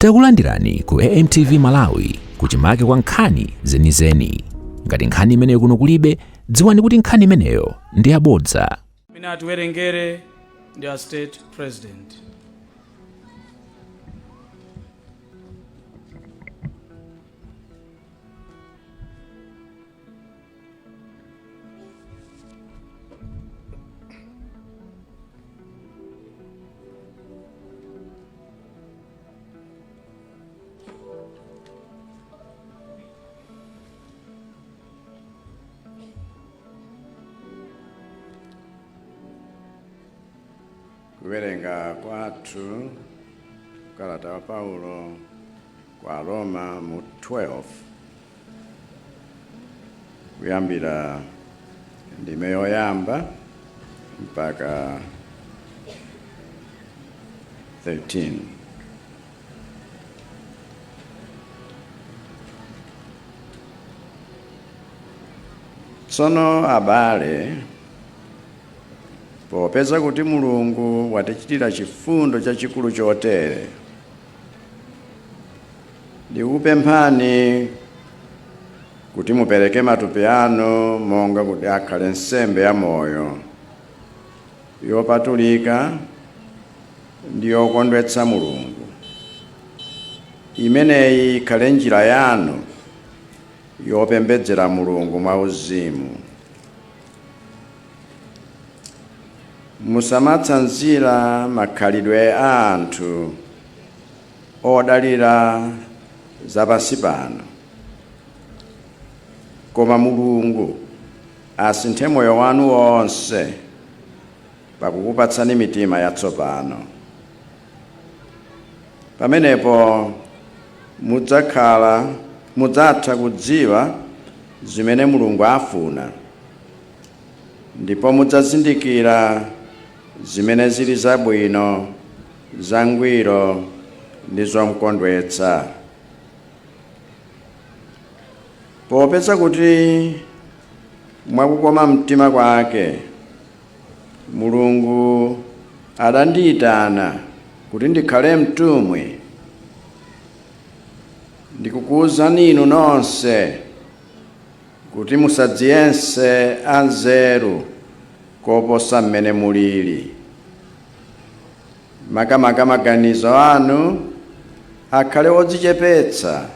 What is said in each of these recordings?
Takulandirani ku AMTV Malawi kuchimake kwa nkhani zenizeni. Ngati nkhani imeneyo kuno kulibe, dziwani kuti nkhani imeneyo ndi yabodza. Mina atiwerengere ndi a state president. Kuwerenga kwathu kalata wa Paulo kwa Roma mu 12 kuyambira ndime yoyamba mpaka 13. Tsono abale, popeza kuti Mulungu watichitira chifundo chachikulu chotere, ndikupemphani kuti mupereke matupi anu monga kuti akhale nsembe ya moyo, yopatulika ndi yokondwetsa Mulungu. Imeneyi ikhale njira yanu yopembedzera Mulungu mwauzimu. Musamatsanzira makhalidwe a anthu odalira zapansi pano, koma Mulungu asinthe moyo wanu wonse pakukupatsani mitima yatsopano. Pamenepo mudzatha kudziwa zimene Mulungu afuna, ndipo mudzazindikira zimene zili zabwino, zangwiro ndi zomkondwetsa. Popeza kuti mwakukoma mtima kwake, Mulungu adandiyitana kuti ndikhale mtumwi, ndikukuwuzani inu nonse kuti musadziyese anzeru koposa mmene mulili. Makamaka maganizo anu akhale odzichepetsa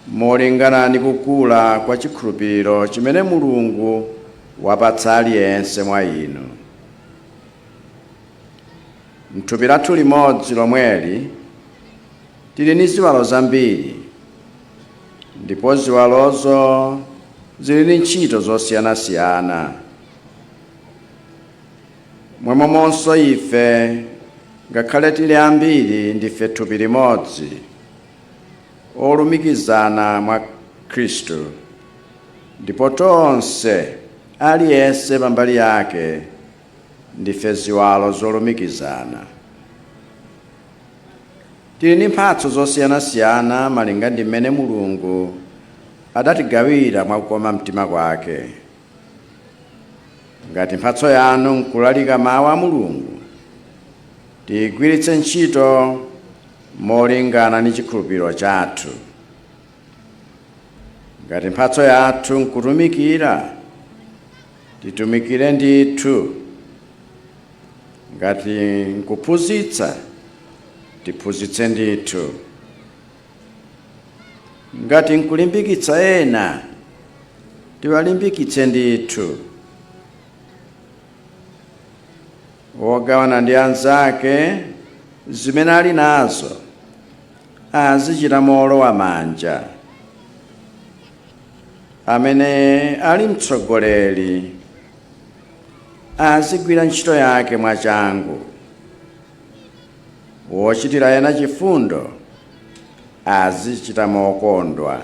molingana ndi kukula kwa chikhulupiriro chimene Mulungu wapatsa aliyense mwa inu. M'thupi lathu limodzi lomweli tili ndi ziwalo zambiri, ndipo ziwalozo zili ndi ntchito zosiyanasiyana. Momwemonso ife, ngakhale tili ambiri, ndife thupi limodzi, olumikizana mwa Khristu, ndipo tonse aliyense pambali yake ndife ziwalo zolumikizana. Tili ndi mphatso zosiyanasiyana malinga ndi mmene Mulungu adatigawira mwakukoma mtima kwake. Ngati mphatso yanu nkulalika mawu a Mulungu, tigwiritse ntchito molingana ndi chikhulupiriro chathu. Ngati mphatso yathu nkutumikira, titumikire ndithu. Ngati nkuphunzitsa, tiphunzitse ndithu. Ngati nkulimbikitsa ena, tiwalimbikitse ndithu. Wogawana ndi anzake zimene ali nazo azichita molowa manja. Amene ali mtsogoleri azigwira ntchito yake mwachangu. Wochitira ena chifundo azichita mokondwa.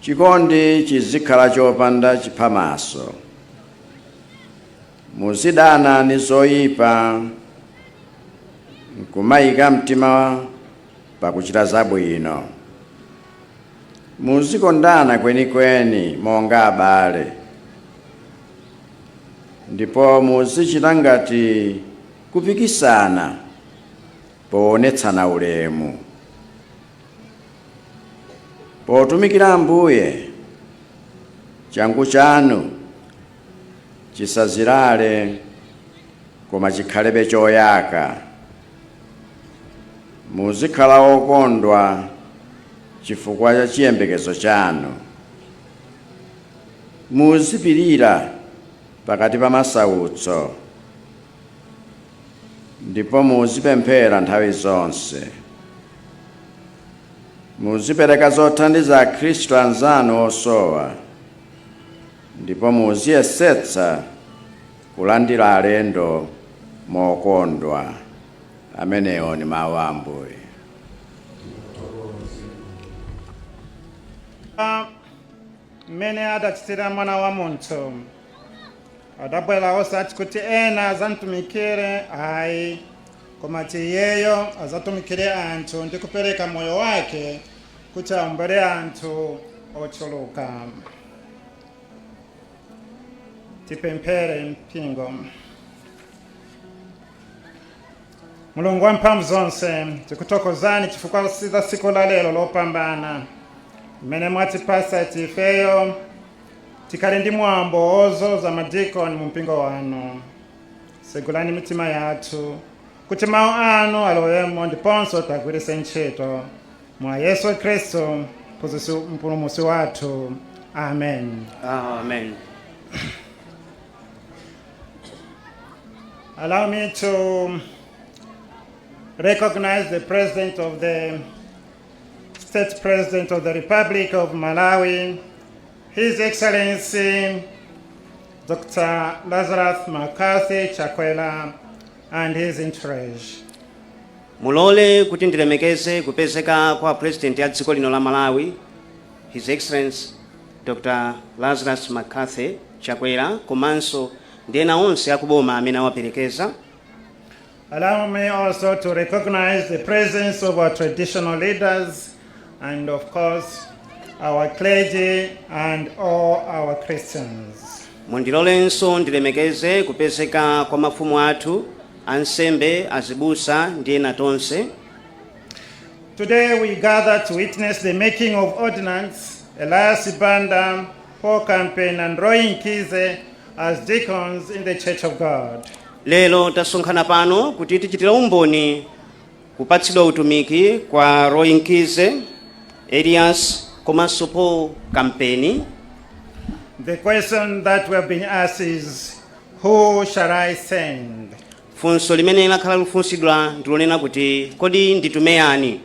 Chikondi chizikhala chopanda chiphamaso. Muzidana ndi zoyipa, nkumayika mtima pakuchita zabwino. Muzikondana kwenikweni monga abale, ndipo muzichita ngati kupikisana poonetsana ulemu. Potumikira Ambuye, changu chanu chisazirale koma chikhalebe choyaka. Muzikhala okondwa chifukwa cha chiyembekezo chanu. Muzipirira pakati pa masautso ndipo muzipemphera nthawi zonse. Muzipereka zothandiza Akhristu anzanu osowa ndipo muziyesetsa kulandira alendo mokondwa. Amenewo ni mawu a Ambuye. Mmene adachitira mwana wa munthu adabwera osati kuti ena azamtumikire ayi, koma kuti iyeyo azatumikire anthu ndi kupereka moyo wake kuti awombole anthu ochuluka. Tipemphere mpingo. Mulungu wamphamvu zonse, tikuthokozani chifukwa cha tsiku la lero lopambana mmene mwatipasa ifeyo tikhale ndi mwambo ozoza madikoni mu mpingo wanu. Segulani mitima yathu kuti mawu anu alowemo ndiponso tagwiritse ntchito mwa Yesu Khristu mpulumutsi wathu. Amen. Amen. Allow me to recognize the President of the State President of the Republic of Malawi, His Excellency Dr. Lazarus McCarthy Chakwera, and his entourage. Mulole kuti ndilemekeze kupezeka kwa President ya dziko lino la Malawi, His Excellency Dr. Lazarus McCarthy Chakwera Komanso ndi ena onse akuboma amene awaperekeza. Allow me also to recognize the presence of our traditional leaders and of course our clergy and all our Christians. Mundilolenso ndilemekeze kupezeka kwa mafumu athu, ansembe, azibusa ndi ena tonse. Today we gather to witness the making of ordinance Elias Banda, Paul Campaign and Roy Nkize as deacons in the Church of God. Lelo tasonkhana pano kuti tichitire umboni kupatsidwa utumiki kwa Roy Nkize, Elias komanso Paul Campaign. The question that we have been asked is, who shall I send? Funso limene lakhala lufunsidwa ndilonena kuti kodi nditume yani?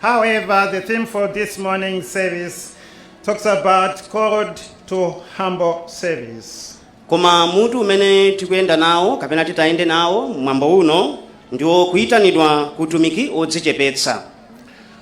However, the theme for this morning's service talks about called to humble service. Koma mutu umene tikuyenda nawo kapena titaende nawo mwambo uno ndiwo kuyitanidwa kutumiki odzichepetsa.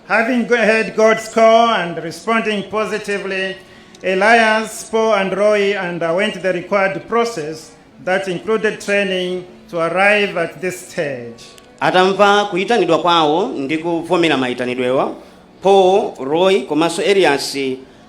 Having heard God's call and responding positively, Elias, Paul and Roy underwent the required process that included training to arrive at this stage. Atamva kuyitanidwa kwawo ndi kuvomera mayitanidwewa, Paul, Roy komanso Elias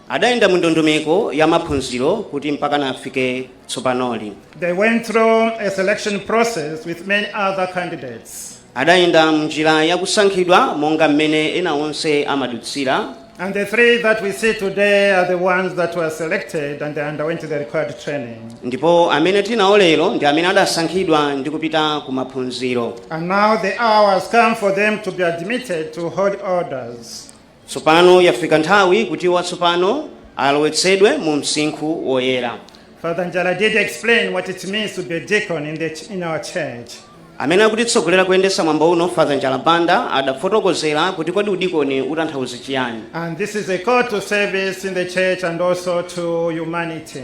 adayenda mu ndondomeko ya maphunziro kuti mpaka nafike tsopanoli. They went through a selection process with many other candidates. Adayenda mnjira ya kusankhidwa monga mmene ena onse amadutsira. And the three that we see today are the ones that were selected and they underwent the required training. Ndipo amene tinawo lero ndi amene adasankhidwa ndi kupita ku maphunziro. And now the hour has come for them to be admitted to hold orders. Tsopano yafika nthawi kuti watsopano alowetsedwe mu msinkhu woyera. Father Njala did explain what it means to be a deacon in our church. Amene akutitsogolera kuyendesa mwambo uno, Father Njala Banda adafotokozera kuti kodi udikoni utanthauza chiyani. And this is a call to service in the church and also to humanity.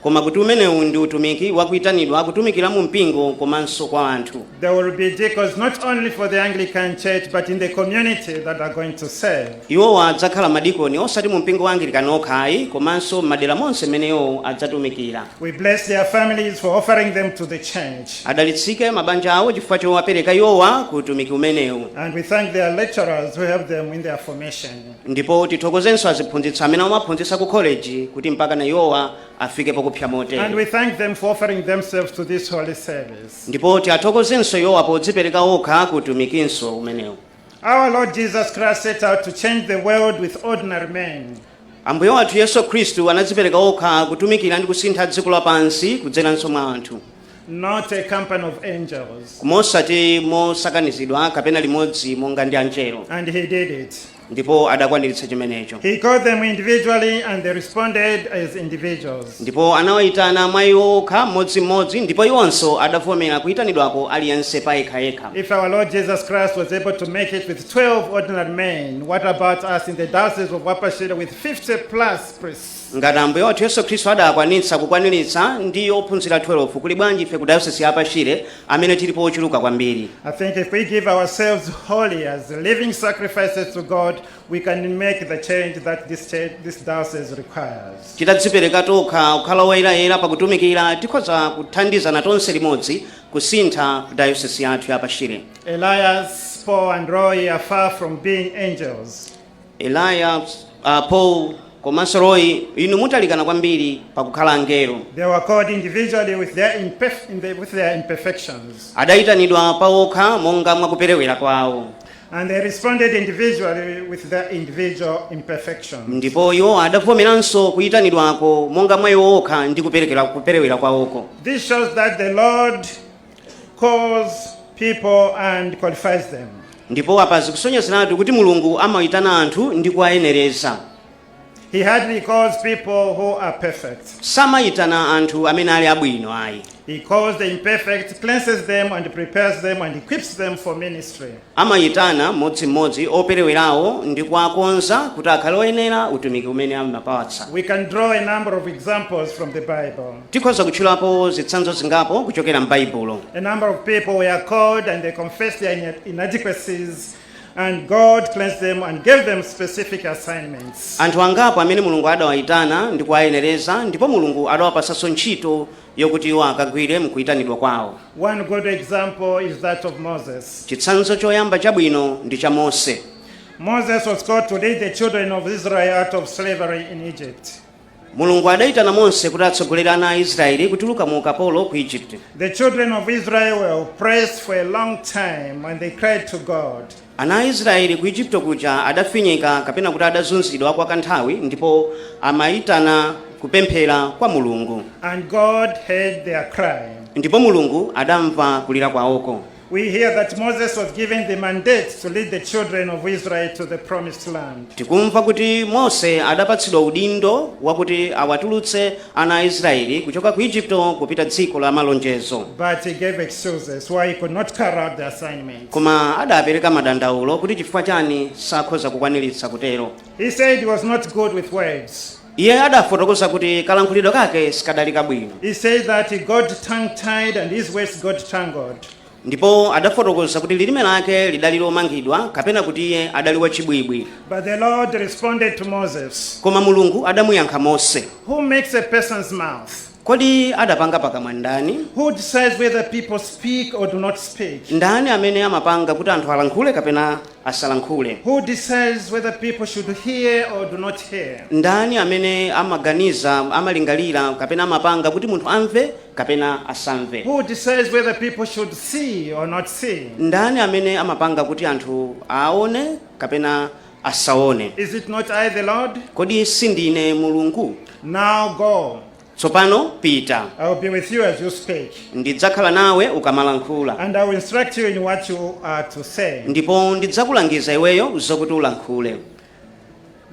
Koma kuti umenewu ndi utumiki wakuyitanidwa kutumikira mu mpingo komanso kwa anthu. There will be deacons not only for the Anglican Church but in the community that are going to serve. Iwo adzakhala madikoni osati mu mpingo wa Anglikani okhayi komanso madera monse meneyo adzatumikira. We bless their families for offering them to the church. Adalitsike mabanja awo chifukwa chowapereka iwowa ku utumiki umenewu. And we thank their lecturers who help them in their formation. Ndipo tithokozenso aziphunzitsi amene amaphunzitsa ku college kuti mpaka na iwowa afike pokupita woopsa And motere. we thank them for offering themselves to this holy service. Ndipo tiathokozenso iwowa podzipereka okha kutumikinso umenewu. Our Lord Jesus Christ set out to change the world with ordinary men. Ambuye wathu Yesu Khristu anadzipereka okha kutumikira ndi kusintha dziko lapansi kudzeranso mwa anthu. Not a company of angels. Kumosati mosakanizidwa kapena limodzi monga ndi angelo. And he did it. Ndipo adakwaniritsa chimenecho. He called them individually and they responded as individuals. Ndipo anawayitana mwa iwo okha mmodzimmodzi ndipo iwonso adavomera kuyitanidwako aliyense pa yekhayekha. If our Lord Jesus Christ was able to make it with 12 ordinary men, what about us in the diocese of Wapashira with 50 plus priests? Ngati Ambuye wathu Yesu Khristu adakwanitsa kukwaniritsa ndi ophunzira 12 kuli bwanji ife ku diocese ya Apashire amene tilipo ochuluka kwambiri. I think if we give ourselves wholly as living sacrifices to God, we can make the change that this diocese requires. Titadzipereka tokha kukhala woyerayera pakutumikira tikhoza kuthandizana tonse limodzi kusintha diocese yathu ya Apashire. Elias, Paul and Roy are far from being angels. Elias, Paul, Komanso Roy, inu mutalikana kwambiri pakukhala angelo. They were called individually with their imperfections. Adayitanidwa pawokha monga mwakuperewera kwawo. And they responded individually with their individual imperfections. Ndipo iwo adavomeranso kuyitanidwako monga mwa iwo okha ndi kuperewera kwawoko. This shows that the Lord calls people and qualifies them. Ndipo apa zikusonyezeratu kuti Mulungu amawitana anthu ndi kuwayenereza. He hardly calls people who are perfect. Samayitana anthu amene ali abwino ayi. He calls the imperfect, cleanses them and prepares them and equips them for ministry. Amayitana mmodzimmodzi operewerawo ndi kuwakonza kuti akhale oyenera utumiki umene amapatsa. We can draw a number of examples from the Bible. Tikhoza kutchulapo zitsanzo zingapo kuchokera m'Baibulo. A number of people were called and they confessed their inadequacies, and God cleansed them and gave them specific assignments. Anthu angapo amene Mulungu adawayitana ndi kuwayenereza ndipo Mulungu adawapasanso ntchito yokuti iwo akagwire mkuyitanidwa kwawo. One good example is that of Moses. Chitsanzo choyamba chabwino ndi cha Mose. Moses was called to lead the children of Israel out of slavery in Egypt. Mulungu adayitana Mose kuti atsogolere ana a Israeli kutuluka mu ukapolo ku Egypt. The children of Israel were oppressed for a long time and they cried to God. Ana a Israeli ku Egypto kuja adafinyika kapena kuti adazunzidwa kwa kanthawi ndipo amayitana kupemphera kwa Mulungu. And God heard their cry. Ndipo Mulungu adamva kulira kwawoko. We hear that Moses was given the mandate to lead the children of Israel to the promised land. Tikumva kuti Mose adapatsidwa udindo wakuti awatulutse ana a Israeli kuchoka ku Egypto kupita dziko la malonjezo. But he gave excuses why he could not carry out the assignment. Koma adapereka madandaulo kuti chifukwa chani sakhoza kukwaniritsa kutero. He said he was not good with words. Iye adafotokoza kuti kalankhulidwe kake sikadali kabwino. He said that he got tongue-tied and his words got tangled. Ndipo adafotokoza kuti lilime lake lidali lomangidwa kapena kuti iye adali wachibwibwi. But the Lord responded to Moses. Koma Mulungu adamuyankha Mose. Who makes a person's mouth? Kodi adapanga pakamwa ndani? Who decides whether people speak or do not speak? Ndani amene amapanga kuti anthu alankhule kapena asalankhule? Who decides whether people should hear or do not hear? Ndani amene amaganiza amalingalira kapena amapanga kuti munthu amve kapena asamve? Who decides whether people should see or not see? Ndani amene amapanga kuti anthu aone kapena asaone? Is it not I, the Lord? Kodi sindine Mulungu? Now go. Tsopano pita. I will be with you as you speak. Ndidzakhala nawe ukamalankhula. And I will instruct you in what you are to say. Ndipo ndidzakulangiza iweyo zokuti ulankhule.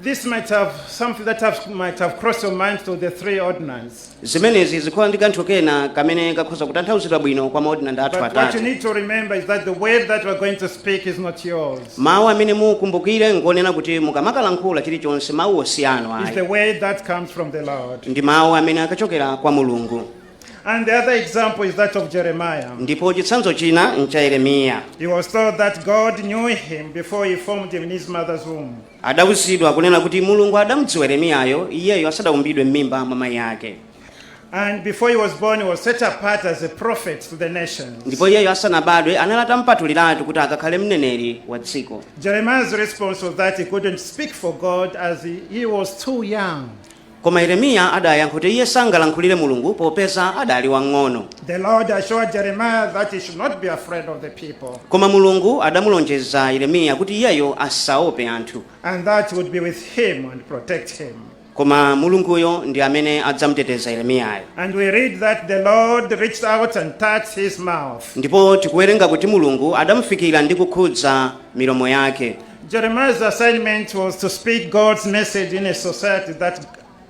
This might have something that might have crossed your mind to the three ordinands. Zimenezi zikhola ndi kanthu kena kamene kakhoza kutanthauzidwa bwino kwa maordinandi athu But what you atatu. need to remember is that the word that we're going to speak is not yours. Mawu amene mukumbukire ngonena kuti mukamakalankhula chilichonse mawuwo si anu It's ayi. the word that comes from the Lord. Ndi mawu amene akachokera kwa Mulungu. And the other example is that of Jeremiah. Ndipo chitsanzo china ncha Yeremiya. He was told that God knew him before he formed him in his mother's womb. Adawuzidwa kunena kuti Mulungu adamudziwa Yeremiyayo iyeyo asadaumbidwe m'mimba mwa mayi ake. And before he was born, he was set apart as a prophet to the nations. Ndipo iyeyo asanabadwe analata mpatuliratu kuti akakhale mneneri wa dziko. Jeremiah's response was that he couldn't speak for God as he was too young. koma Yeremiya adayankha kuti iye sangalankhulire Mulungu popeza adali wang'ono. The Lord assured Jeremiah that he should not be afraid of the people. Koma Mulungu adamulonjeza Yeremiya kuti iyeyo asaope anthu. And that would be with him and protect him. Koma Mulunguyo ndi amene adzamuteteza Yeremiyayo. And we read that the Lord reached out and touched his mouth. Ndipo tikuwerenga kuti Mulungu adamufikira ndi kukhudza milomo yake. Jeremiah's assignment was to speak God's message in a society that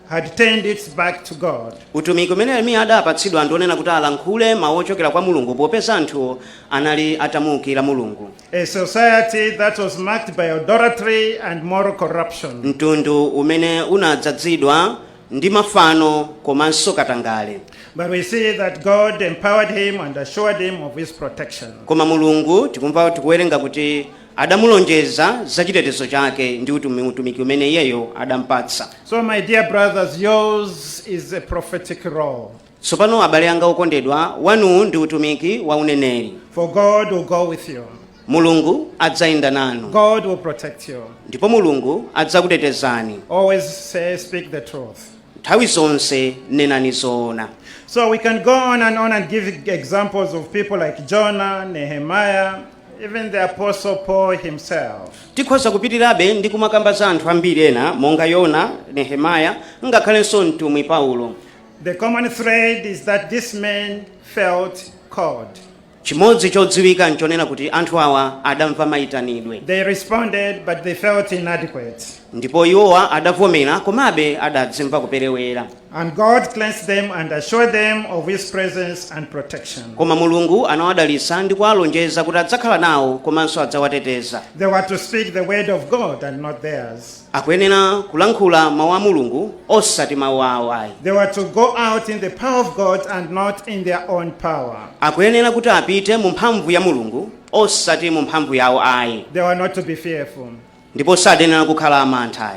had turned its back to God. Utumiki umene Yeremiya adapatsidwa ndionena kuti alankhule mawu ochokera kwa Mulungu popeza anthu anali atamuukira Mulungu. A society that was marked by idolatry and moral corruption. Mtundu umene unadzadzidwa ndi mafano komanso katangale. But we see that God empowered him and assured him of his protection. Koma Mulungu tikuwerenga kuti adamulonjeza za chitetezo chake ndi utumiki umene iyeyo adampatsa. So my dear brothers, yours is a prophetic role. Tsopano abale anga okondedwa, wanu ndi utumiki wa uneneri. For God will go with you. Mulungu adzayenda nanu. God will protect you. Ndipo Mulungu adzakutetezani. Always say, speak the truth. Nthawi zonse nenani zoona. So we can go on and give examples of people like Jonah, Nehemiah, even the Apostle Paul himself. Tikhoza kupitirabe ndi kumakamba za anthu ambiri ena monga Yona, Nehemiah, ngakhalenso mtumwi Paulo. The common thread is that this man felt called. Chimodzi chodziwika nchonena kuti anthu awa adamva mayitanidwe. They responded, but they felt inadequate. Ndipo iwowa adavomera komabe adadzimva kuperewera. And God cleansed them and assured them of his presence and protection. Koma Mulungu anawadalitsa ndi kuwalonjeza kuti adzakhala nawo komanso adzawateteza. They were to speak the word of God and not theirs. Akuyenera kulankhula mawu a Mulungu osati mawu awo ayi. They were to go out in the power of God and not in their own power. Akuyenera kuti apite mu mphamvu ya Mulungu osati mu mphamvu yawo ayi. They were not to be fearful. Ndipo sadenera kukhala amantha.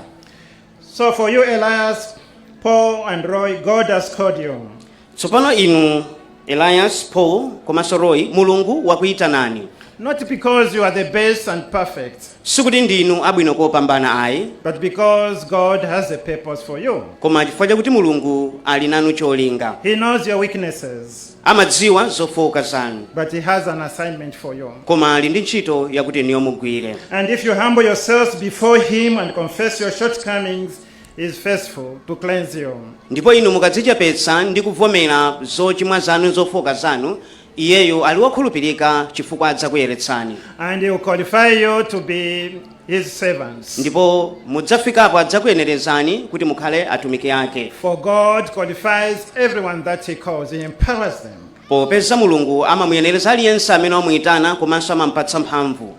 So for you, Elias, Paul and Roy, God has called you. Tsopano inu Elias, Paul komanso Roy, Mulungu wakuyitanani. Not because you are the best and perfect, Sikuti ndinu abwino kopambana ayi, but because God has a purpose for you. koma chifukwa chakuti Mulungu ali nanu cholinga. He knows your weaknesses, Amadziwa zofowoka zanu, but he has an assignment for you. koma ali ndi ntchito yakuti niyo mugwire. And if you humble yourselves before him and confess your shortcomings, he is faithful to cleanse you. Ndipo inu mukadzichepetsa ndi kuvomera zochimwa zanu zofowoka zanu, iyeyo ali wokhulupirika chifukwa adzakuyeretsani. And he will qualify you to be his servants. Ndipo mudzafikapo adzakuyenerezani kuti mukhale atumiki ake. For God qualifies everyone that he calls, he empowers them. Popeza Mulungu amamuyenereza aliyense amene amuyitana komanso amampatsa mphamvu.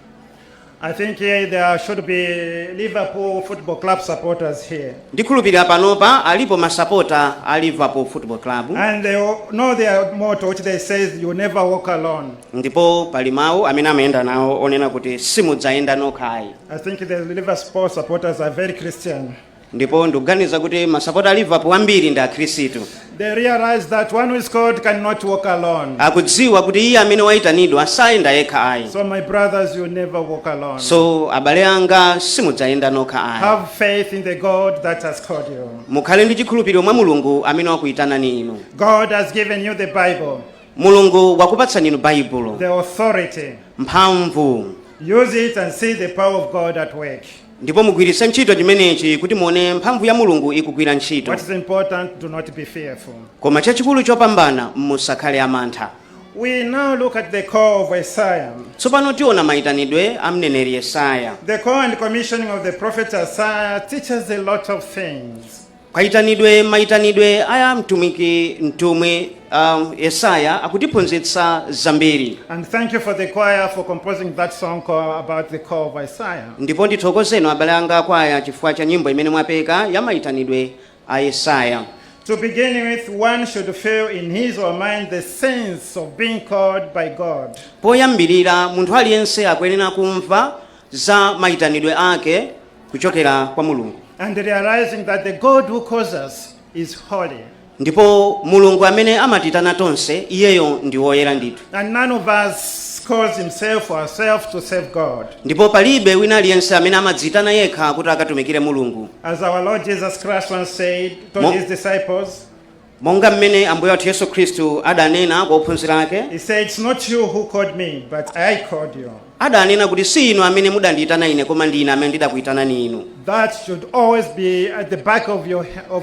I think here there should be Liverpool Football Club supporters here. Ndikhulupirira panopa alipo masapota a Liverpool Football Club. And they know their motto, which they say, you never walk alone. Ndipo pali mawu amene amayenda nawo onena kuti simudzayenda nokhayi. I think the Liverpool supporters are very Christian. Ndipo ndikuganiza kuti masapota a Liverpool ambiri ndi akhristu. They realize that one who is called cannot walk alone. Akudziwa kuti iye amene wayitanidwa sayenda yekha ayi. So my brothers, you never walk alone. So abale anga simudzayenda nokha ayi. Have faith in the God that has called you. Mukhale ndi chikhulupiriro mwa Mulungu amene wakuyitanani inu. God has given you the Bible, Mulungu wakupatsani inu Baibulo, the authority. mphamvu. Use it and see the power of God at work. Ndipo mugwiritse ntchito chimenechi kuti muone mphamvu ya Mulungu ikugwira ntchito. What is important, do not be fearful. Koma chachikulu chopambana musakhale amantha. We now look at the call of Isaiah. Tsopano tiona mayitanidwe a mneneri Yesaya. The call and commissioning of the prophet Isaiah teaches a lot of things. Mayitanidwe aya mtumwi Yesaya akutiphunzitsa zambiri. And thank you for the choir for composing that song about the call of Isaiah. Ndipo ndithokozeni abale anga akwaya chifukwa cha nyimbo imene mwapeka ya mayitanidwe a Yesaya. To begin with, one should feel in his or mind the sense of being called by God. Poyambirira munthu aliyense akuyenera kumva za mayitanidwe ake kuchokera kwa Mulungu. And realizing that the God who calls us is holy. Ndipo Mulungu amene amatitana tonse iyeyo ndi woyera ndithu. And none of us calls himself or herself to serve God. ndipo palibe wina aliyense amene amadzitana yekha kuti akatumikire mulungu. As our Lord Jesus Christ once said to his disciples, monga mmene ambuye wathu Yesu Khristu adanena kwa ophunzira ake, he said, it's not you who called me, but I called you. adanena kuti si inu amene mudandiyitana ine koma ndine amene ndidakuyitanani inu. That should always be at the back of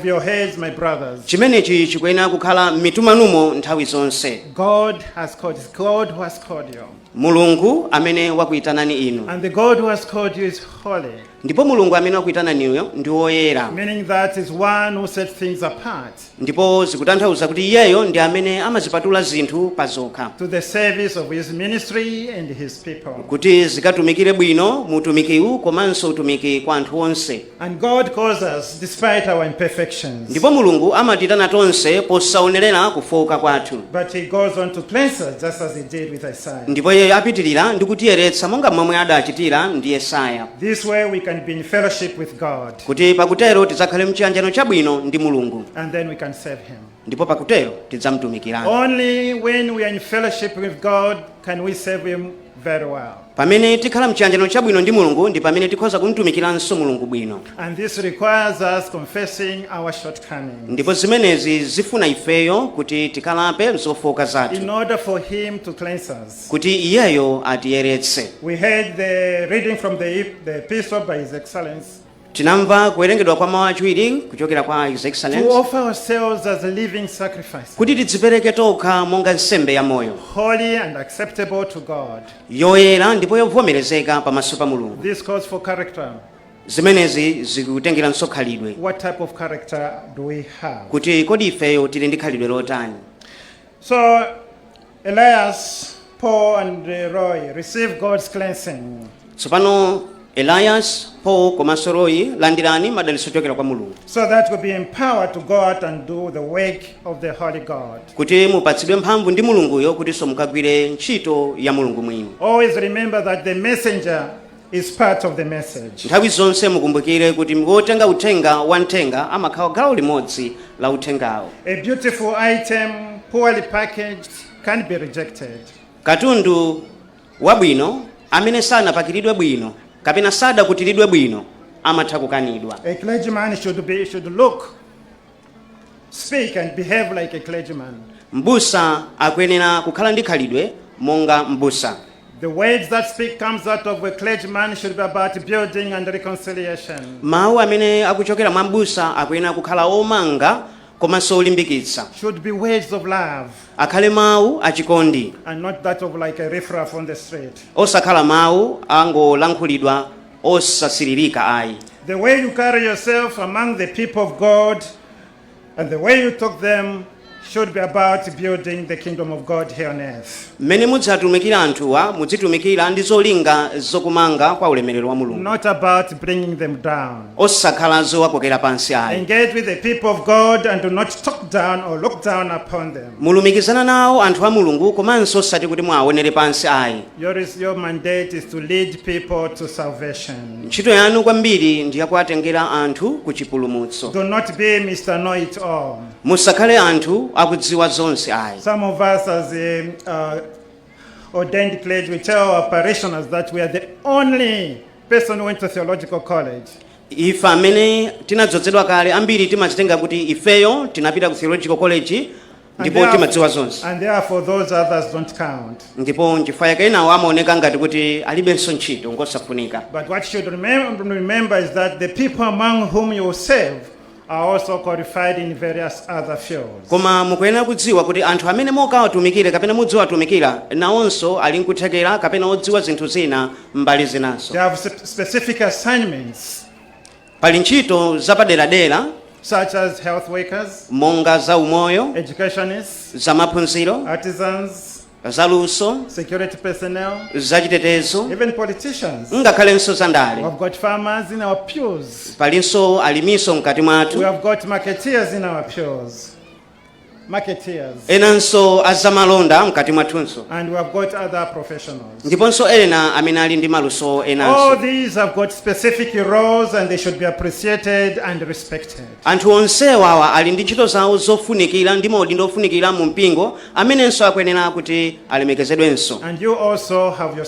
your heads, my brothers. chimenechi chikuyenera kukhala m'mitumanumo nthawi zonse. God has called. It's God who has called you. mulungu amene wakuyitanani inu. And the God who has called you is holy. ndipo mulungu amene wakuyitanani inuyo ndi woyera. Meaning that is one who set things apart. ndipo zikutanthauza kuti iyeyo ndi amene amazipatula zinthu pazokha. To the service of his ministry and his people. kuti zikatumikire bwino mutumikiwu komanso utumiki kwa anthu onse. And God calls us despite our imperfections. ndipo mulungu amatitana tonse posaonerera kufoka kwathu. But he goes on to cleanse us just as he did with Isaiah. ndipo iye apitirira ndi kutiyeretsa monga momwe adachitira ndi Yesaya. This way we can be in fellowship with God. kuti pakutero tidzakhale mchiyanjano chabwino ndi mulungu. And then we can serve him. ndipo pakutero tidzamutumikirana. Only when we are in fellowship with God can we serve him very well. pamene tikhala mchiyanjano chabwino ndi mulungu ndi pamene tikhoza kumutumikiranso mulungu bwino. And this requires us confessing our shortcomings. ndipo zimenezi zifuna ifeyo kuti tikalape zofoka zathu. In order for him to cleanse us. kuti iyeyo atiyeretse. We heard the reading from the epistle by His Excellency. tinamva kuwerengedwa kwa mawu achiwiri kuchokera kwa His To Excellency. offer ourselves as a living sacrifice. kuti tidzipereke tokha monga nsembe ya moyo. Holy and acceptable to God. yoyera ndipo yovomerezeka pamaso pa mulungu. This calls for character. zimenezi zikutengeranso khalidwe. What type of character do we have? kuti kodi ifeyo tili ndi khalidwe lotani. So, Elias, Paul, and Roy received God's cleansing. tsopano Elias, Paul komanso Roy landirani madalitso ochokera kwa mulungu. So that we'll be empowered to go out and do the work of the Holy God. kuti mupatsidwe mphamvu ndi mulunguyo kutinso mukagwire ntchito ya mulungu mwini. Always remember that the messenger is part of the message. nthawi zonse mukumbukire kuti wotenga uthenga wamthenga amakhala gawo limodzi la uthengawo. A beautiful item, poorly packaged, can be rejected. katundu wabwino amene sanapakiridwe bwino kapena sadakutiridwe bwino amatha kukanidwa. A clergyman should look, speak, and behave like a clergyman. mbusa akuyenera kukhala ndi khalidwe monga mbusa. The words that speak comes out of a clergyman should be about building and reconciliation. mawu amene akuchokera mwa mbusa akuyenera kukhala omanga komanso olimbikitsa. Should be words of love akhale mawu achikondi and not that of like a riffraff on the street. osakhala mawu angolankhulidwa osasiririka ayi. The way you carry yourself among the people of God and the way you talk them should be about building the kingdom of God here on earth. mmene mudzatumikira anthuwa mudzitumikira ndi zolinga zokumanga kwa ulemerero wa mulungu. Not about bringing them down. osakhala zowakokera pansi ayi. Engage with the people of God and do not talk down or look down upon them. mulumikizana nawo anthu a mulungu komanso osati kuti mwaonere pansi ayi. Your mandate is to lead people to salvation. ntchito yanu kwambiri ndi yakuatengera anthu ku chipulumutso. Do not be Mr. Know-it-all. musakhale anthu akudziwa zonse ayi. Some of us as ordained clergy, we tell our parishioners that we are the only person who went to theological college. ife amene tinadzozedwa kale ambiri timazitenga kuti ifeyo tinapita ku theological college ndipo timadziwa zonse. And therefore those others don't count. ndipo nchifukwa chake enawo amaoneka ngati kuti alibenso ntchito ngosafunika. But what you should remember is that the people among whom you serve are also qualified in various other fields. koma mukuyenera kudziwa kuti anthu amene mukawatumikire kapena mudziwatumikira nawonso ali nkuthekera kapena odziwa zinthu zina mbali zinanso. They have specific assignments pali ntchito zapaderadera such as health workers, monga za umoyo, educationists, za maphunziro, artisans, za luso, security personnel, za chitetezo, even politicians. ngakhalenso za ndale. We've got farmers in our pews. palinso alimiso mkati mwathu. We have got marketeers in our pews. marketeers, enanso azamalonda mkati mwathunso, and we have got other professionals. ndiponso ena amene ali ndi maluso All enanso. these have got specific roles and they should be appreciated and respected. Anthu onsewa awa ali ndi ntchito zawo zofunikira ndi maudindo ofunikira mu mpingo amenenso akuyenera kuti alemekezedwenso. And you also have your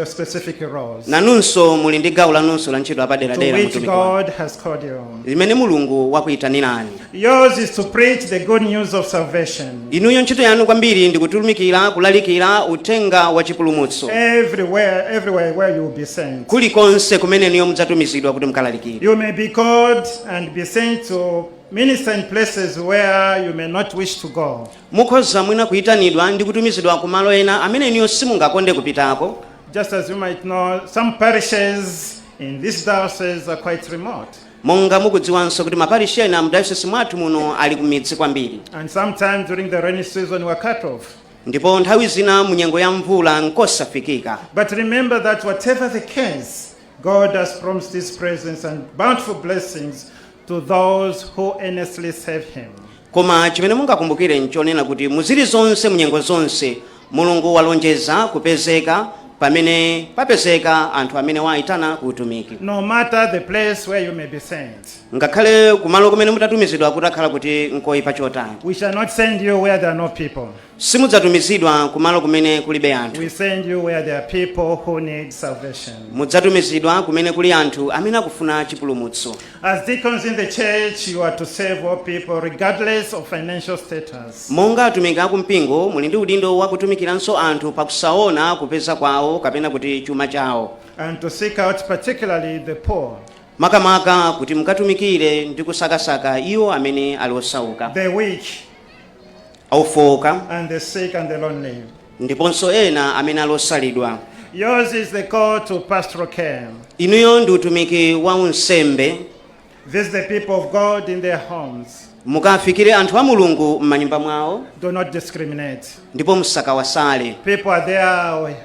specific roles Nanunso muli ndi gawo lanunso la ntchito to apaderadera which mtumiki wanu, God has called you. limene Mulungu wakuyitanirani. Yours is to preach the good news of salvation. Inuyo ntchito yanu kwambiri ndi kutumikira kulalikira uthenga wa chipulumutso Everywhere where you will be sent. kulikonse kumene niyo mudzatumizidwa kuti mukalalikire. You may be called and be sent to minister in places where you may not wish to go. Mukhoza mwina kuyitanidwa ndi kutumizidwa ku malo ena amene niyo simungakonde kupitako. Just as you might know, some parishes in this diocese are quite remote. Monga mukudziwanso kuti maparishi ena mu diocese mwathu muno ali kumidzi kwambiri. And sometimes during the rainy season we're cut off. Ndipo nthawi zina mu nyengo ya mvula nkosafikika. But remember that whatever the case, God has promised His presence and bountiful blessings to those who earnestly serve Him. Koma chimene mungakumbukire nchonena kuti muzili zonse mu nyengo zonse Mulungu walonjeza kupezeka pamene papezeka anthu amene waitana kutumiki. No matter the place where you may be sent. Ngakhale kumalo kumene mutatumizidwa kutakhala kuti nkoyipa chotani. We shall not send you where there are no people. Simudzatumizidwa kumalo kumene kulibe anthu. We send you where there are people who need salvation. Mudzatumizidwa kumene kuli anthu amene akufuna chipulumutso. As deacons in the church, you are to serve all people regardless of financial status. Monga atumiki akumpingo muli ndi udindo wa kutumikiranso anthu pakusaona kupeza kwawo kapena kuti chuma chawo. And to seek out particularly the poor, Makamaka kuti mukatumikire ndi kusakasaka iwo amene ali osauka, the weak, ofowoka, and the sick and the lonely. ndiponso ena amene ali osalidwa. Yours is the call to pastoral care. Inuyo ndi utumiki wa unsembe. Visit the people of God in their homes. Mukafikire anthu a Mulungu m'manyumba mwawo Do not discriminate. ndipo musakawasale. People are there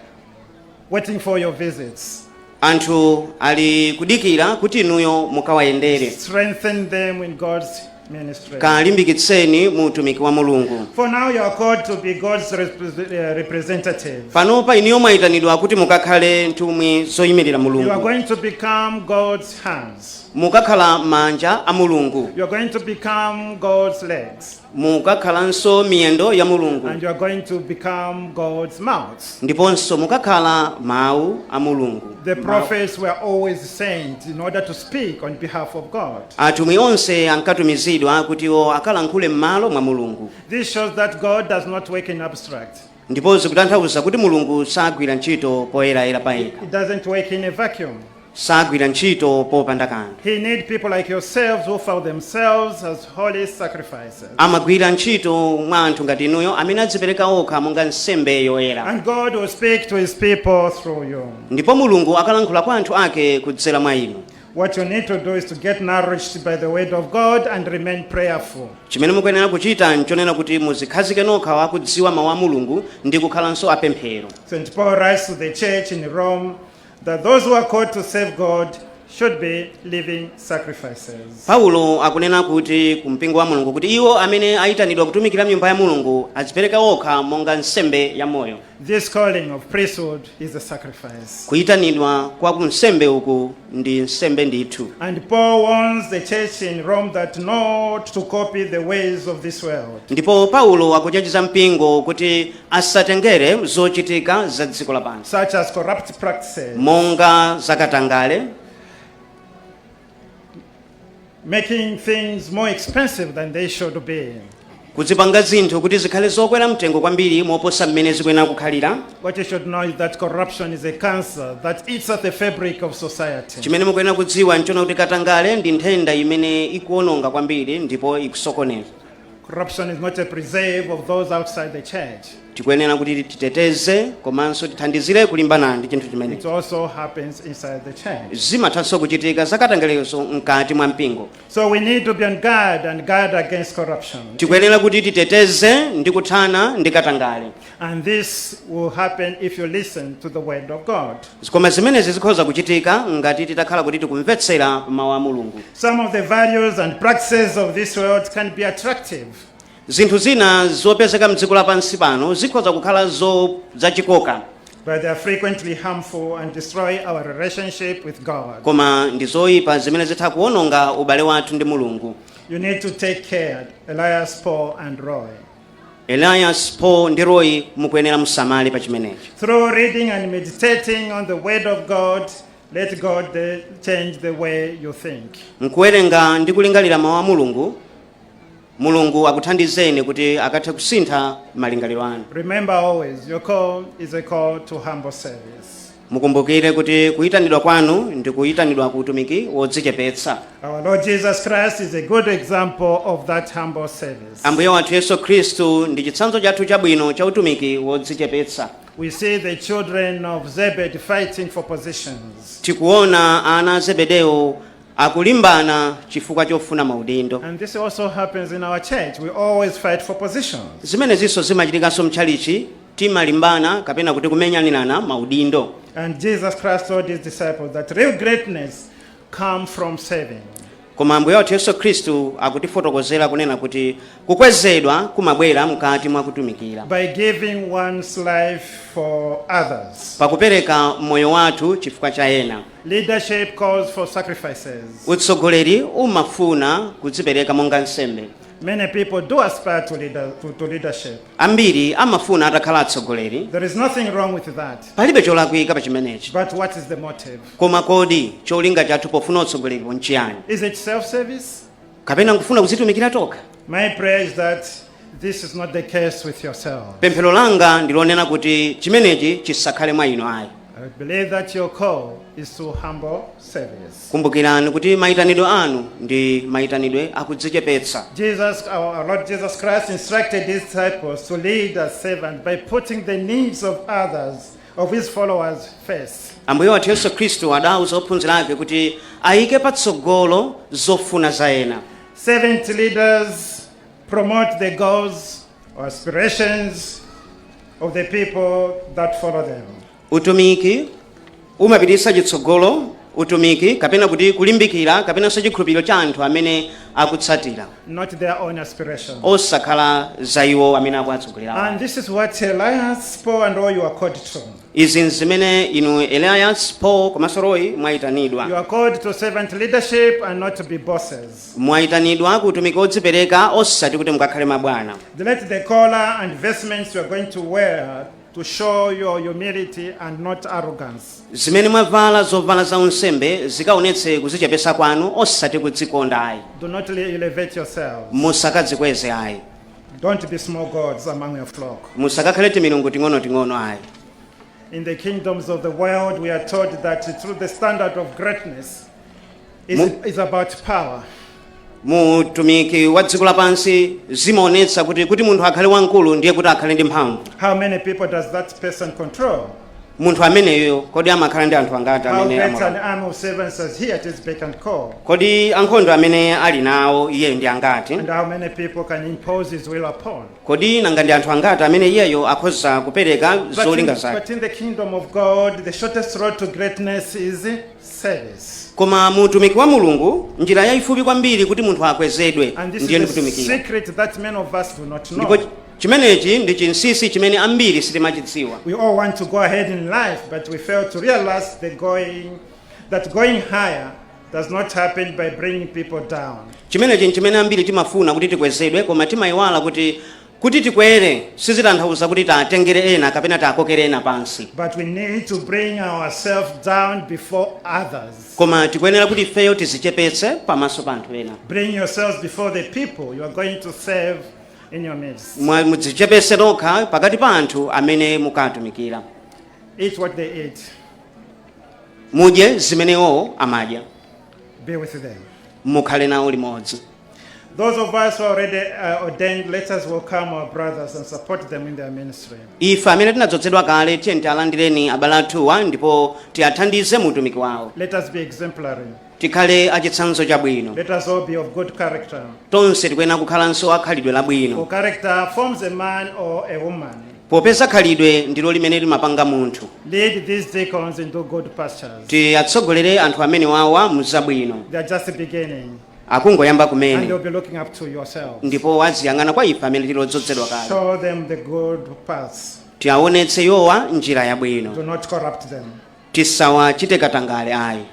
waiting for your visits. Anthu ali kudikira kuti inuyo mukawayendere. Strengthen them in God's ministry. Kalimbikitseni mu utumiki wa Mulungu. For now you are called to be God's representative. Panopa inuyo mwayitanidwa kuti mukakhale ntumwi zoyimirira You are Mulungu. going to become God's hands. Mukakhala manja a Mulungu. You are going to become God's legs. Mukakhalanso miyendo ya Mulungu. And you are going to become God's mouths. Ndiponso mukakhala mawu a Mulungu. The prophets were always sent in order to speak on behalf of God. Atumwi onse ankatumizidwa kuti iwo akalankhule m'malo mwa Mulungu. This shows that God does not work in abstract. Ndiponso kutanthauza kuti Mulungu sagwira ntchito poyerayera payekha. He doesn't work in a vacuum. Sagwira ntchito popanda kanthu. He needs people like yourselves who offer themselves as holy sacrifices. Amagwira ntchito mwa anthu ngati inuyo amene adzipereka okha monga nsembe yoyera. And God will speak to His people through you. Ndipo Mulungu akalankhula kwa anthu ake kudzera mwa inu. What you need to do is to get nourished by the word of God and remain prayerful. Chimene mukuyenera kuchita nchonena kuti muzikhazike nokha wakudziwa mawu a Mulungu ndi kukhalanso apemphero. St. Paul writes to the church in Rome that those who are called to serve God should be living sacrifices. Paulo akunena kuti ku mpingo wa Mulungu kuti iwo amene ayitanidwa kutumikira mnyumba ya Mulungu azipereka okha monga nsembe ya moyo. This calling of priesthood is a sacrifice. Kuyitanidwa kwa kunsembe uku ndi nsembe ndithu. And Paul warns the church in Rome that not to copy the ways of this world. Ndipo Paulo akuchenjeza mpingo kuti asatengere zochitika za dziko lapansi. Such as corrupt practices. Monga zakatangale. Making things more expensive than they should be. Kuzipanga zinthu kuti zikhale zokwera mtengo kwambiri moposa mmene zikuyenera kukhalira. What you should know is that corruption is a cancer that eats at the fabric of society. Chimene mukuyenera kudziwa nchona kuti katangale ndi nthenda imene ikuononga kwambiri ndipo ikusokoneza. Corruption is not a preserve of those outside the church. Tikuyenera kuti titeteze komanso tithandizire kulimbana ndi chinthu chimene. It also happens inside the church. Zimathanso kuchitika zakatangalezo mkati mwa mpingo. So we need to be on guard and guard against corruption. Tikuyenera kuti titeteze ndi kuthana ndi katangale. And this will happen if you listen to the word of God. Koma zimenezi zikhoza kuchitika ngati titakhala kuti tikumvetsera mawu a Mulungu. Some of the values and practices of this world can be attractive. zinthu zina zopezeka mdziko lapansi pano zikhoza kukhala zachikoka, but they are frequently harmful and destroy our relationship with God. koma ndi zoyipa zimene zitha kuwononga ubale wathu ndi Mulungu. You need to take care, Elias, Paul, and Roy. Elias, Paul ndi Roy mukuyenera musamale pa chimenechi. Through reading and meditating on the word of God, let God change the way you think. Nkuwerenga ndi kulingalira mawu a Mulungu akuthandizeni kuti akathe kusintha malingaliro anu. Remember always, your call is a call to humble service. Mukumbukire kuti kuyitanidwa kwanu ndi kuyitanidwa ku utumiki wodzichepetsa. Our Lord Jesus Christ is a good example of that humble service. Ambuye wathu Yesu Khristu ndi chitsanzo chathu chabwino cha utumiki wodzichepetsa. We see the children of Zebedee fighting for positions. Tikuona ana Zebedeo akulimbana chifukwa chofuna maudindo. And this also happens in our church. We always fight for positions. Zimenezinso zimachitikanso mtchalichi, timalimbana kapena kuti kumenyanirana maudindo. And Jesus Christ told his disciples that real greatness comes from serving. Koma Ambuye wathu Yesu Khristu akutifotokozera kunena kuti kukwezedwa kumabwera mkati mwa kutumikira. By giving one's life for others. Pakupereka moyo wathu chifukwa cha ena. Leadership calls for sacrifices. Utsogoleri umafuna kudzipereka monga nsembe. Many people do aspire to leadership. Ambiri amafuna atakhala atsogoleri. There is nothing wrong with that. Palibe cholakwika pa chimenechi. But what is the motive? Koma kodi cholinga chathu pofuna utsogoleri nchiyani? Is it self-service? Kapena nkufuna kudzitumikira toka? My prayer is that this is not the case with yourself. Pemphero langa ndilonena kuti chimenechi chisakhale mwa inu ayi. I believe that your call is to humble service. Kumbukirani kuti maitanidwe anu ndi maitanidwe akudzichepetsa. Our Lord Jesus Christ instructed his disciples to lead as servants by putting the needs of others, of his followers, first. Ambuye wathu Yesu Khristu adauza ophunzira ake kuti ayike patsogolo zofuna za ena. Servant leaders promote the goals or aspirations of the people that follow them. Utumiki umapititsa chitsogolo utumiki kapena kuti kulimbikira kapena chikhulupiriro cha anthu amene akutsatira. Not their own aspirations. Osakhala za iwo amene akuatsogolera. And this is what Elias, Paul, and all you are called to. Izi zimene inu Elias, Paul, komanso Roy mwaitanidwa. You are called to servant leadership and not to be bosses. Mwaitanidwa ku utumiki wodzipereka osati kuti mukakhale mabwana. Let the collar and vestments you are going to wear to show your humility and not arrogance. Zimene mwavala zovala za unsembe zikaonetse kudzichepetsa kwanu osati kudzikonda ayi. Do not elevate yourselves. Musakadzikweze ayi. Don't be small gods among your flock. Musakakhale timilungu ting'ono ayi. In the kingdoms of the world, we are told that through the standard of greatness is about power. Mutumiki wa dziko lapansi zimaonetsa kuti munthu akhale wamkulu ndiye kuti akhale ndi mphamvu. How many people does that person control? Munthu ameneyo kodi amakhala ndi anthu angati amene How great an army of servants as he at his beck and call? Kodi ankhondo amene ali nawo iye ndi angati? And how many people can impose his will upon? Kodi nanga ndi anthu angati amene iyeyo akhoza kupereka zolinga zake? But in the kingdom of God, the shortest road to greatness is service. Koma mutumiki wa Mulungu njira yayifupi kwambiri kuti munthu akwezedwe ndiye kutumikira. Secret that many of us do not know. Ndipo chimenechi ndi chinsinsi chimene ambiri sitimachidziwa. We all want to go ahead in life, but we fail to realize that going higher does not happen by bringing people down. Chimenechi chimene ambiri timafuna kuti tikwezedwe koma timayiwala kuti tikwere sizitanthauza kuti tatengere ena kapena takokere ena pansi. But we need to bring ourselves down before others. Koma tikuyenera kuti ifeyo tizichepetse pamaso pa anthu ena. Bring yourselves before the people you are going to serve in your midst. Mudzichepetse nokha pakati pa anthu amene mukatumikira. Eat what they eat. Mudye zimenewo amadya. Be with them. Mukhale nawo limodzi. Those of us who are already ordained, let us welcome our brothers and support them in their ministry. Ife amene tinadzozedwa kale tiye tialandireni abale athuwa ndipo tiathandize mu utumiki wawo. Let us be exemplary. Tikhale achitsanzo chabwino. Let us all be of good character. Tonse tikuyenera kukhalanso akhalidwe labwino. For character forms a man or a woman. Popeza khalidwe ndilo limene limapanga munthu. Lead these deacons into good pastures. Tiatsogolere anthu amene wawa muzabwino. They are just beginning. akungoyamba and kumene they'll be looking up to yourselves. ndipo aziyang'ana kwa ife amene tilodzozedwa kale. Show them the good path. Tiaonetse yowa njira yabwino, Do not corrupt them. tisawachite katangale ayi.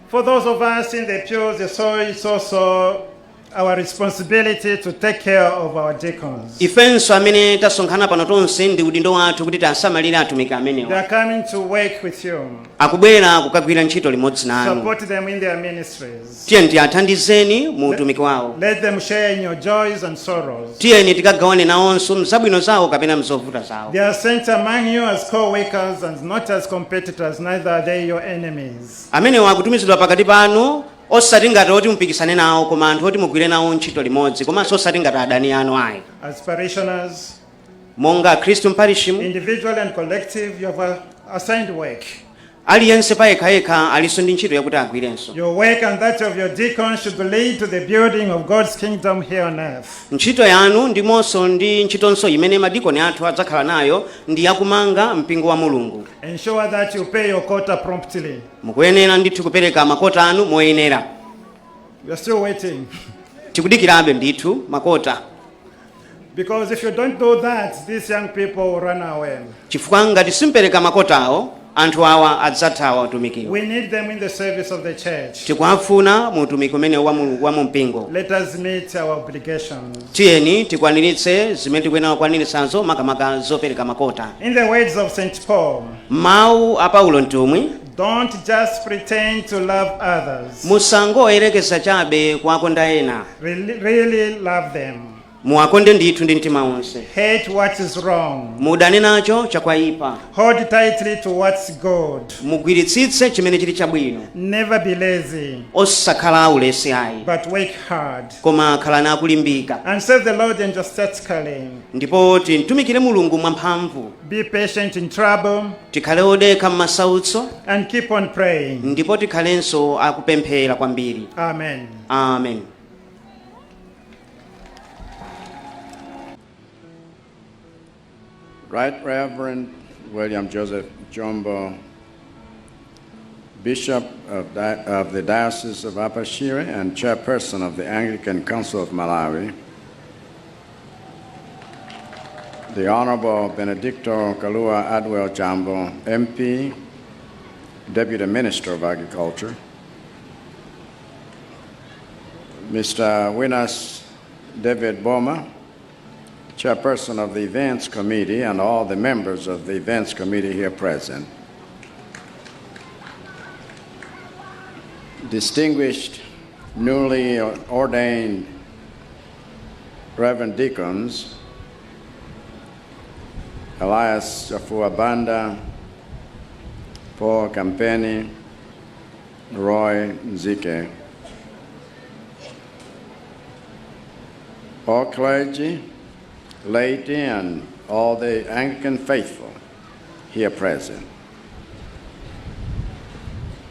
For those of us in the pews, it's also our responsibility to take care of our deacons. Ifenso amene tasonkhana pano tonse ndi udindo wathu kuti tisamalire atumiki They amenewa. are coming to work with you. Akubwera kukagwira ntchito limodzi nanu. Support them in their ministries. Tiyeni tiyathandizeni mu utumiki wawo. Let them share in your joys and sorrows. Tiyeni tikagawane nawonso mzabwino zawo kapena mzovuta zawo. They are sent among you as co-workers and not as competitors, neither are they your enemies. Amenewa akutumizidwa pakati panu osati ngati oti mupikisane nawo koma anthu oti mugwire nawo ntchito limodzi komanso osati ngati adani anu ayi. As parishioners, Monga Khristu mparishimu, individual and collective, you have assigned work. aliyense payekha aliso ndi ntchito yakuti agwirenso. Your work and that of your deacons should lead to the building of God's kingdom here on earth. Ntchito yanu ndimonso ndi ntchitonso imene madikoni athu adzakhala nayo ndi yakumanga mpingo wa Mulungu. Ensure that you pay your quota promptly. Mukuyenera ndithu kupereka makota anu moyenera. We are still waiting. Tikudikirabe ndithu makota. Because if you don't do that, these young people will run away. Chifukwa ngati simpereka makotawo, anthu awa adzathawa utumikiwo. We need them in the service of the church. Tikuwafuna mu utumiki umene wa mu mpingo. Let us meet our obligations. Tiyeni tikwaniritse zimene tikuyenera kukwaniritsanso makamaka zopereka makota. In the words of St. Paul, Mawu a Paulo mtumwi, don't just pretend to love others. musangoyerekeza chabe kuwakonda ena. Really love them. Muwakonde ndithu ndi mtima wonse. Hate what is wrong. Mudane nacho chakwaipa. Hold tightly to what's good. Mugwiritsitse chimene chili chabwino. Never be lazy, Osakhala ulesi ayi, but work hard. koma khala nakulimbika. And serve the Lord enthusiastically. Ndipo titumikire Mulungu mwamphamvu. Be patient in trouble Tikhale odekha m'masautso, and keep on praying. ndipo tikhalenso akupemphera kwambiri. Amen. Amen. Right Reverend William Joseph Jombo, Bishop of the Diocese of Upper Shire and Chairperson of the Anglican Council of Malawi, the Honorable Benedicto Kalua Adwell Jambo, MP, Deputy Minister of Agriculture, Mr. Winas David Boma, Chairperson of the Events Committee, and all the members of the Events Committee here present. Distinguished, newly ordained Reverend Deacons, Elias Chafuabanda, Paul Campeni, Roy Nzike, all clergy, laity, and all the Anglican faithful here present.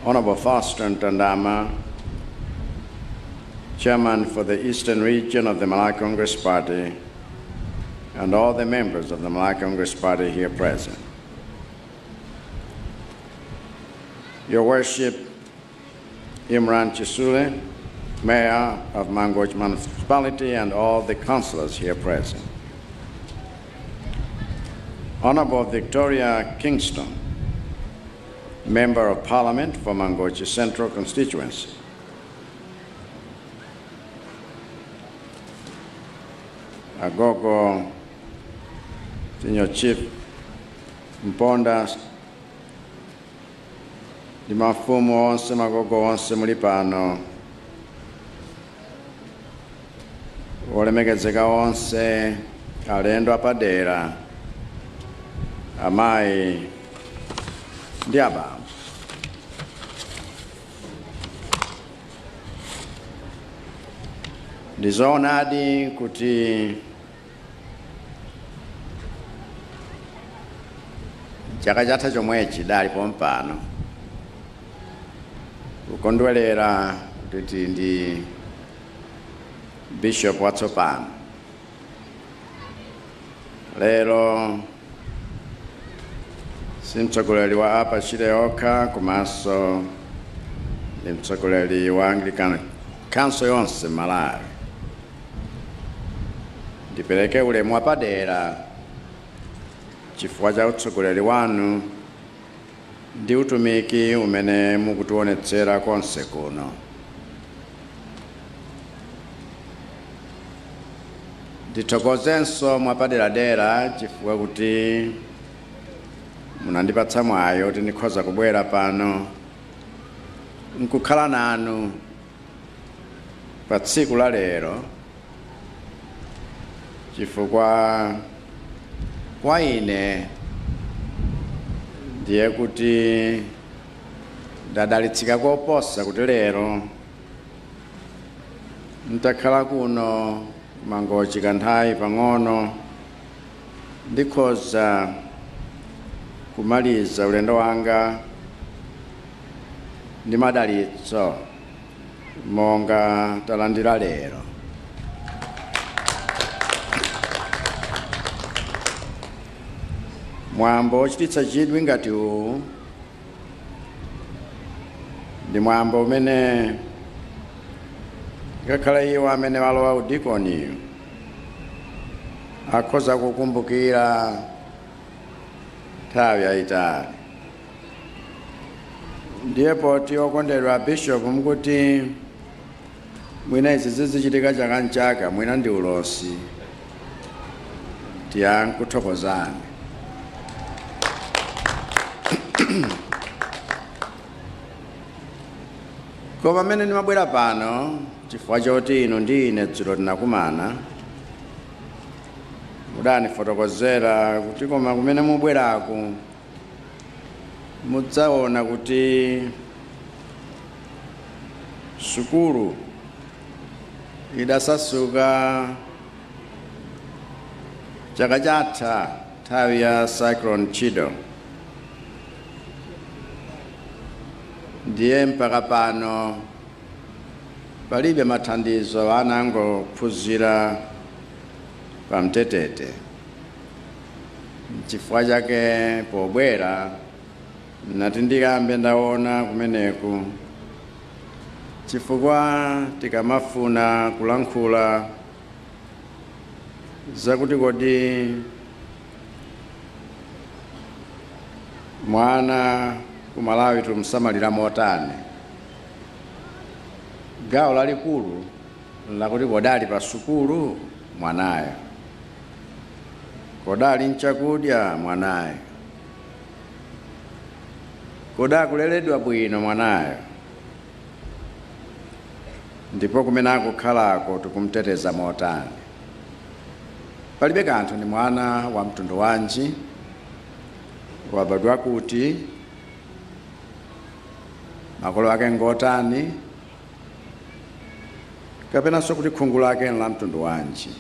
Honorable Foster Ntandama, Chairman for the Eastern Region of the Malawi Congress Party, and all the members of the Malawi Congress Party here present. Your Worship, Imran Chisule, Mayor of Mangochi Municipality, and all the councillors here present. Honorable Victoria Kingston, Member of Parliament for Mangochi Central Constituency. Agogo, Senior Chief Mponda, di mafumu onse magogo onse muli pano, olemekezeka onse alendo apadera, amayi ndi abambo. Ndizoonadi kuti chaka chatha chomwechi dalipo mpano kukondwelera kuti ndi Bishop watsopano. Lero si mtsogoleri wa Upper Shire okha komanso ndi mtsogoleri wa Anglican council yonse Malawi. Ndipereke ulemu wapadera chifukwa cha utsogoleri wanu ndi utumiki umene mukutionetsera konse kuno. Ndithokozenso mwapaderadera chifukwa kuti munandipatsa mwayo kuti ndikhoza kubwera pano nkukhala nanu pa tsiku la lero, chifukwa kwa ine ndiye kuti ndadalitsika koposa kuti lero ntakhala kuno Mangochi kanthawi pang'ono ndikhoza kumaliza ulendo wanga ndi madalitso monga talandira lero. Mwambo ochititsa chidwi ngati uwu ndi mwambo umene ngakhale iwo amene walowa udikoniyo akhoza kukumbukira nthawi yayitali. Ndipo okondedwa Bishop mukuti mwina izi zizichitika chaka nchaka, mwina ndi ulosi, tikuthokozani. Koma pamene ndimabwera pano chifukwa choti inu ndi ine dzulo tinakumana, mudandifotokozera kuti koma kumene mubweraku mudzaona kuti sukulu idasasuka chaka chatha nthawi ya Cyclone Chido. Ndiye mpaka pano palibe mathandizo ana angophunzira pamtetete. Chifukwa chake pobwera nati ndikambe ndaona kumeneku, chifukwa tikamafuna kulankhula zakuti kodi mwana ku Malawi tumsamalira motani, gawo lalikulu lakuti kodali pa sukulu mwanayo, kodali nchakudya mwanayo, kodakuleredwa bwino mwanayo, ndipo kumene akukhalako tikumteteza motani. Palibe kanthu ndi mwana wa mtundu wanji, wabadwa kuti, makolo ake ngotani, kapenanso kuti khungu lake la mtundu wanji.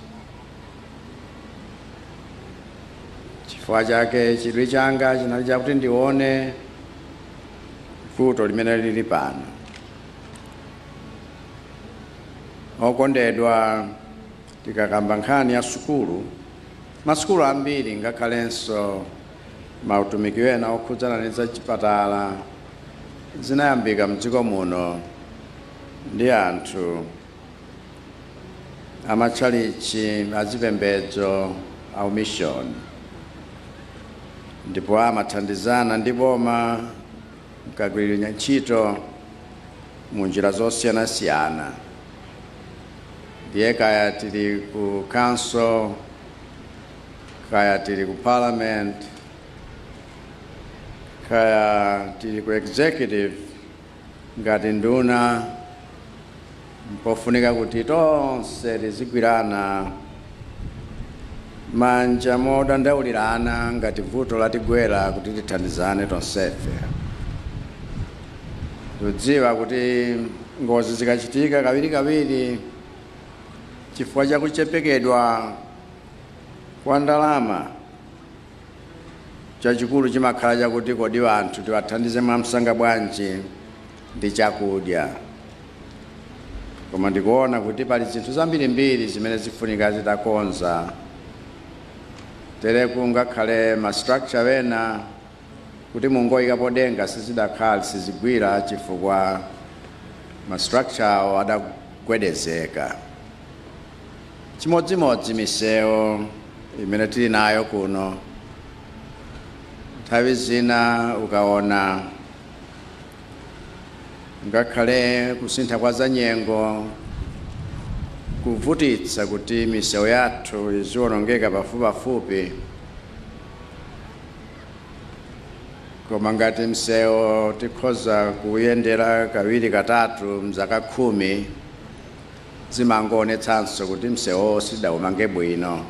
Chifukwa chake chidwi changa chinali chakuti ndione vuto limene lili pano. Okondedwa, tikakamba nkhani ya sukulu, masukulu ambiri ngakhalenso mautumiki wena okhudzana ndi za chipatala zinayambika mdziko muno ndi anthu amatchalichi azipembedzo au mission, ndipo amathandizana ndi boma mkagwirizana ntchito mu njira zosiyanasiyana. Ndiye kaya tili ku council, kaya tili ku parliament, kaya tili ku executive, ngati nduna mpofunika kuti tonse tizigwirana manja modandaulirana ngati vuto latigwera kuti tithandizane tonsefe. Tudziwa kuti ngozi zikachitika kawirikawiri chifukwa cha kuchepekedwa kwa ndalama, chachikulu chimakhala chakuti kodi anthu tiwathandize mwamsanga bwanji ndi chakudya. Koma ndikuona kuti pali zinthu zambirimbiri zimene zifunika zitakonza, tereku ngakhale ma structure wena kuti mungoyikapo denga sizidakhale sizigwira chifukwa ma structure kugwedezeka. Chimodzimodzi misewu imene tili nayo kuno, nthawi zina ukaona ngakhale kusintha kwa zanyengo kuvutitsa kuti misewu yathu iziwonongeka pafupipafupi, koma ngati msewu tikhoza kuyendera kawiri katatu mzaka 10 zimangoonetsanso kuti msewu sidaumange bwino,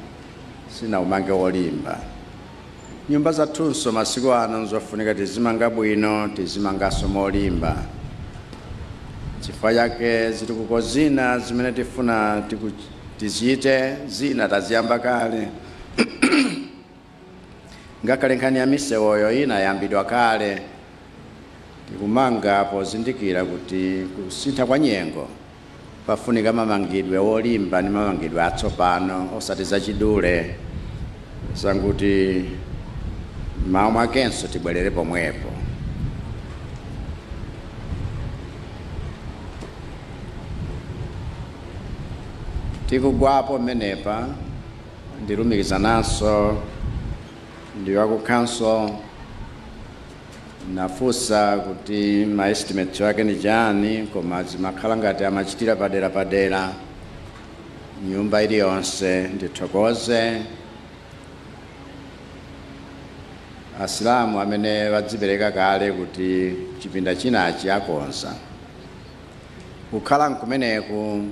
sinaumange wolimba. Nyumba zathunso masiku ano nzofunika tizimanga bwino, tizimanganso molimba. Chifukwa chake zitukuko zina zimene tifuna tiziite, zina taziyamba kale. Ngakhale nkhani ya misewoyo ina yambidwa kale, tikumanga pozindikira kuti kusintha kwa nyengo pafunika mamangidwe wolimba ndi mamangidwe atsopano, osati zachidule zanguti mmawa mwakenso tibwerere pomwepo. Tikugwapo mmenepa ndilumikizananso ndi wa ku council, nafunsa kuti maestimate wake ni chani, koma zimakhala ngati amachitira padera nyumba iliyonse. Ndithokoze asilamu amene wadzipereka kale kuti chipinda chinachi akonza. Kukhala nkumeneku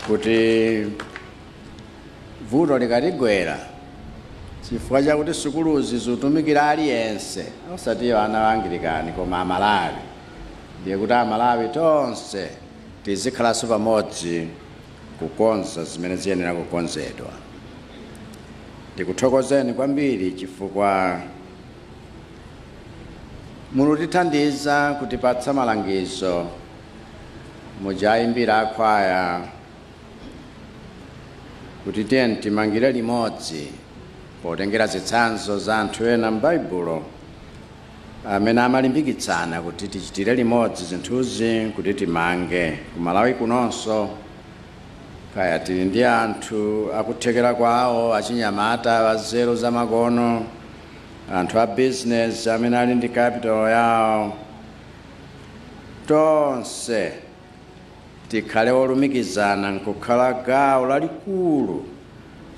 kuti vuto likatigwera chifukwa chakuti sukuluzi zitumikira aliyense, osati ana wa Anglikani koma Amalawi, ndiye kuti Amalawi tonse tizikhalanso pamodzi kukonza zimene ziyenera kukonzedwa. Ndikuthokozeni kwambiri chifukwa mulutithandiza kutipatsa malangizo mujayimbira akhwaya kuti tiyeni timangire limodzi potengera zitsanzo za anthu ena m'Baibulo amene amalimbikitsana kuti tichitire limodzi zinthuzi kuti timange. Ku Malawi kunonso kaya tili ndi anthu akuthekera kwawo, achinyamata wazero za makono, anthu a business amene ali ndi capital yawo. Tonse tikhale olumikizana nkukhala gawo lalikulu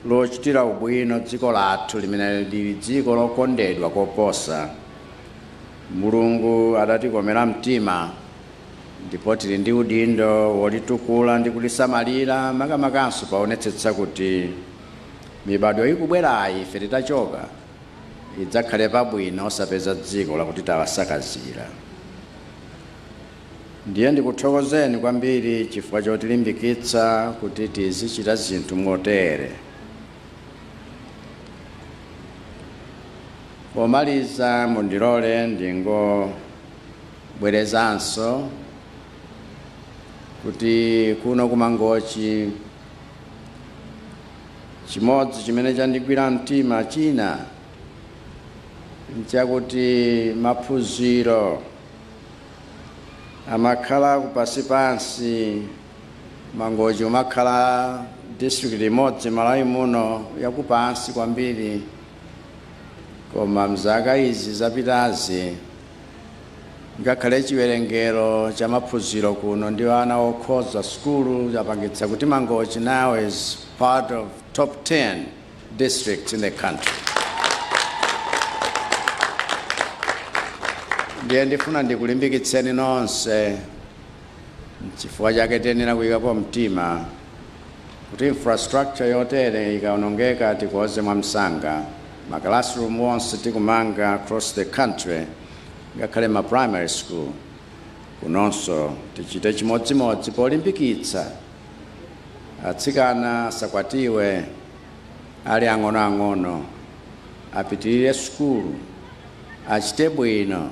lochitira ubwino dziko lathu limene lili dziko lokondedwa koposa. Mulungu adatikomera mtima ndipo tili ndi udindo wolitukula ndi kulisamalira, makamakanso paonetsetsa kuti mibadwo ikubwerayi ife titachoka idzakhale pabwino, osapeza dziko lakuti tawasakazira. Ndiye ndikuthokozeni kwambiri chifukwa chotilimbikitsa kuti tizichita zinthu motere. Pomaliza mundilole ndingobwerezanso kuti kuno ku Mangochi chimodzi chimene chandigwira mtima china nchakuti maphunziro amakhala kupasipansi. Mangochi umakhala district imodzi Malawi muno yakupansi kwambiri, koma mzaka izi zapitazi ngakhale chiwerengero cha maphunziro kuno ndi ana okhoza skulu yapangitsa kuti Mangochi now is part of top 10 districts in the country. Ndiye ndifuna ndikulimbikitseni nonse chifukwa chake tiyenera kuyikapo mtima kuti infrastructure yotere ikaonongeka tikoze mwamsanga. Ma classroom onse tikumanga across the country, ngakhale ma primary school kunonso tichite chimodzimodzi polimbikitsa atsikana asakwatiwe ali ang'onoang'ono, apitirire skulu, achite bwino.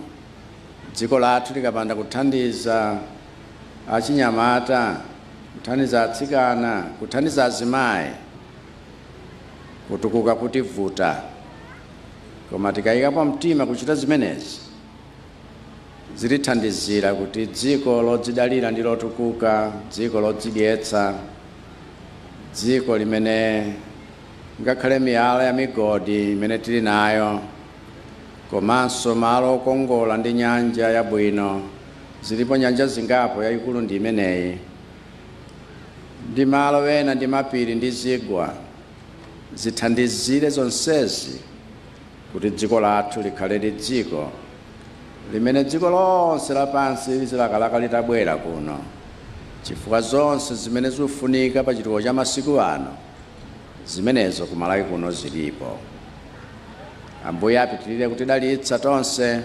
Dziko lathu likapanda kuthandiza achinyamata, kuthandiza atsikana, kuthandiza azimayi, kutukuka kutivuta. Koma tikayikapo mtima kuchita zimenezi, zitithandizira kuti dziko lodzidalira ndi lotukuka, dziko lodzidyetsa, dziko limene ngakhale miyala ya migodi imene tili nayo, komanso malo okongola ndi nyanja yabwino, zilipo nyanja zingapo yayikulu ndi imeneyi, ndi malo ena ndi mapiri ndi zigwa, zithandizire zonsezi kuti dziko lathu likhale ndi dziko limene dziko lonse lapansi lizilakalaka litabwera kuno, chifukwa zonse zimene zikufunika pa chitukuko cha masiku ano zimenezo ku Malawi kuno zilipo. Ambuye apitirire kutidalitsa tonse.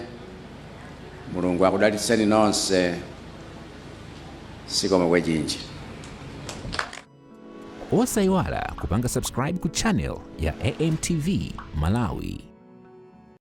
Mulungu akudalitseni nonse. Sikoma kwechinji. Osayiwala kupanga subscribe ku channel ya AMTV Malawi.